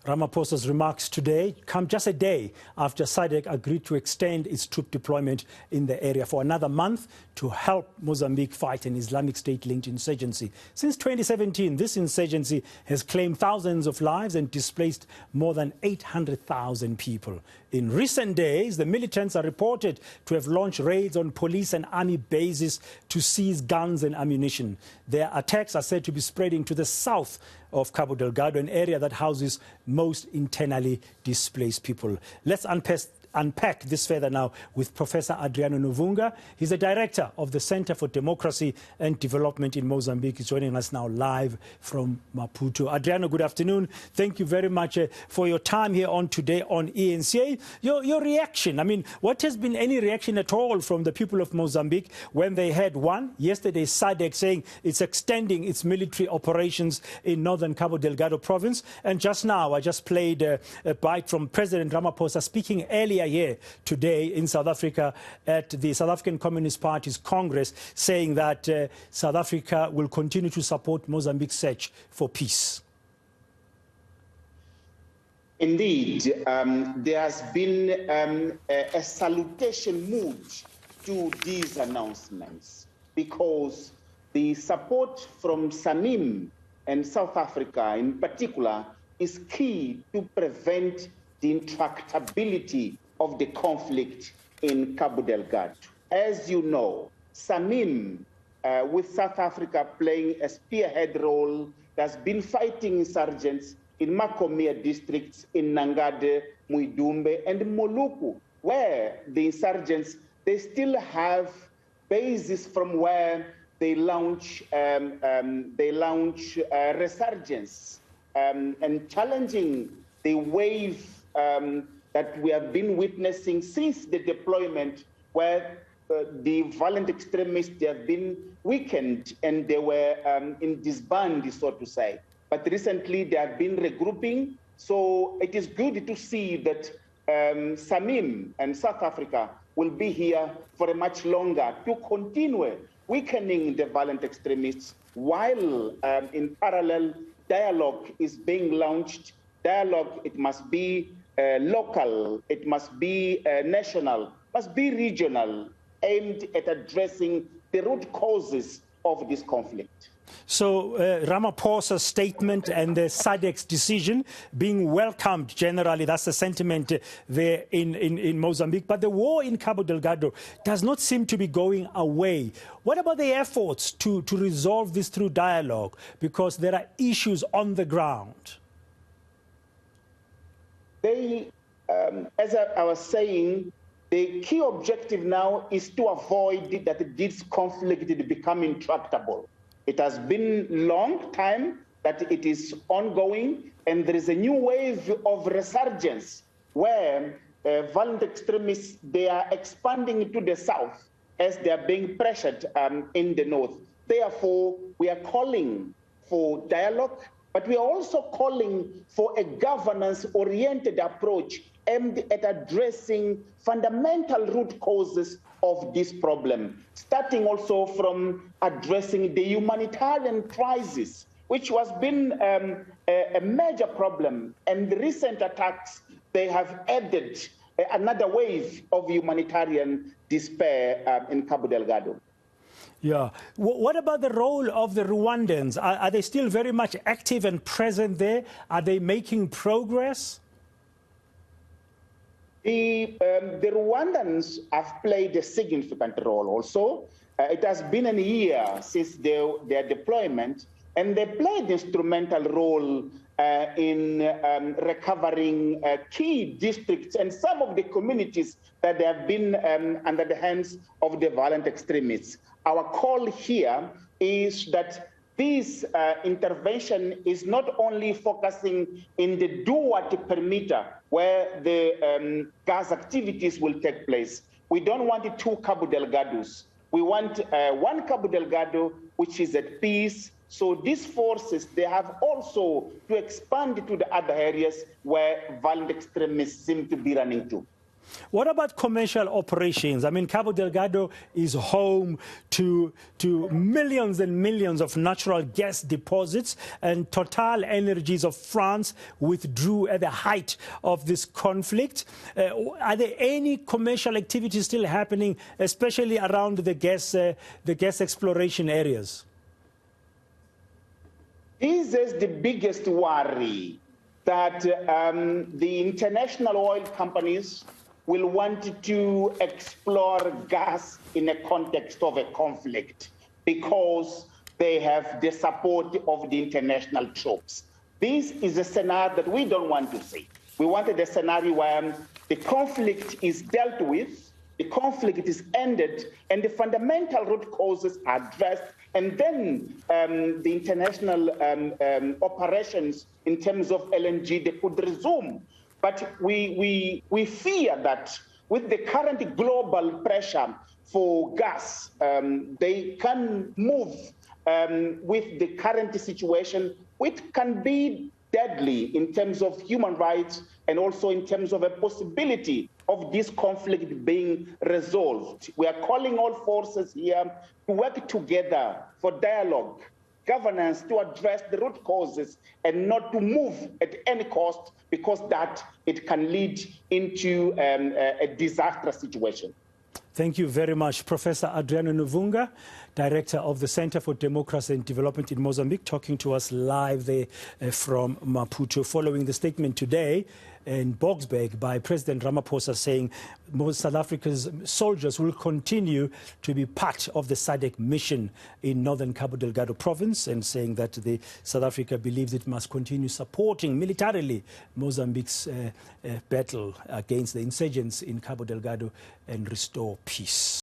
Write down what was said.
Ramaphosa's remarks today come just a day after SADC agreed to extend its troop deployment in the area for another month to help Mozambique fight an Islamic State-linked insurgency. Since 2017, this insurgency has claimed thousands of lives and displaced more than 800,000 people. In recent days, the militants are reported to have launched raids on police and army bases to seize guns and ammunition. Their attacks are said to be spreading to the south of Cabo Delgado, an area that houses most internally displaced people. Let's unpack this further now with Professor Adriano Nuvunga. He's the director of the Center for Democracy and Development in Mozambique. He's joining us now live from Maputo. Adriano, good afternoon. Thank you very much for your time here on today on eNCA. Your reaction, I mean, what has been any reaction at all from the people of Mozambique when they had yesterday SADC saying it's extending its military operations in northern Cabo Delgado province, and just now I just played a bite from President Ramaphosa speaking earlier here today in South Africa at the South African Communist Party's Congress, saying that South Africa will continue to support Mozambique's search for peace. Indeed, there has been a salutation mood to these announcements because the support from SAMIM and South Africa in particular is key to prevent the intractability of the conflict in Cabo Delgado. As you know, SAMIM, with South Africa playing a spearhead role, has been fighting insurgents in Macomia districts in Nangade, Muidumbe, and Moluku, where the insurgents, they still have bases from where they launch resurgence and challenging the wave that we have been witnessing since the deployment, where the violent extremists, they have been weakened and they were in disband, so to say. But recently they have been regrouping. So it is good to see that SAMIM and South Africa will be here for a much longer to continue weakening the violent extremists, while in parallel dialogue is being launched. Dialogue, it must be local, it must be national, must be regional, aimed at addressing the root causes of this conflict. So Ramaphosa's statement and the SADC's decision being welcomed generally, that's the sentiment there in Mozambique. But the war in Cabo Delgado does not seem to be going away. What about the efforts to resolve this through dialogue? Because there are issues on the ground. As I was saying, the key objective now is to avoid that this conflict become intractable. It has been a long time that it is ongoing, and there is a new wave of resurgence where violent extremists, they are expanding to the south as they are being pressured in the north. Therefore, we are calling for dialogue, but we are also calling for a governance-oriented approach aimed at addressing fundamental root causes of this problem, starting also from addressing the humanitarian crisis, which has been a major problem. And the recent attacks, they have added another wave of humanitarian despair in Cabo Delgado. Yeah. What about the role of the Rwandans? Are they still very much active and present there? Are they making progress? The Rwandans have played a significant role also. It has been a year since their deployment, and they played an instrumental role in recovering key districts and some of the communities that have been under the hands of the violent extremists. Our call here is that this intervention is not only focusing in the Duarte perimeter, where the gas activities will take place. We don't want two Cabo Delgados. We want one Cabo Delgado, which is at peace. So these forces, they have also to expand to the other areas where violent extremists seem to be running to. What about commercial operations? I mean, Cabo Delgado is home to millions and millions of natural gas deposits, and Total Energies of France withdrew at the height of this conflict. Are there any commercial activities still happening, especially around the gas exploration areas? This is the biggest worry, that the international oil companies will want to explore gas in a context of a conflict because they have the support of the international troops. This is a scenario that we don't want to see. We wanted a scenario where the conflict is dealt with, the conflict is ended, and the fundamental root causes are addressed, and then the international operations in terms of LNG, they could resume. But we fear that with the current global pressure for gas, they can move with the current situation, which can be deadly in terms of human rights and also in terms of a possibility of this conflict being resolved. We are calling all forces here to work together for dialogue, governance, to address the root causes and not to move at any cost, because that it can lead into a disastrous situation. Thank you very much. Professor Adriano Nuvunga, Director of the Center for Democracy and Development in Mozambique, talking to us live there from Maputo, following the statement today in Boksburg by President Ramaphosa saying South Africa's soldiers will continue to be part of the SADC mission in northern Cabo Delgado province, and saying that South Africa believes it must continue supporting militarily Mozambique's battle against the insurgents in Cabo Delgado and restore peace.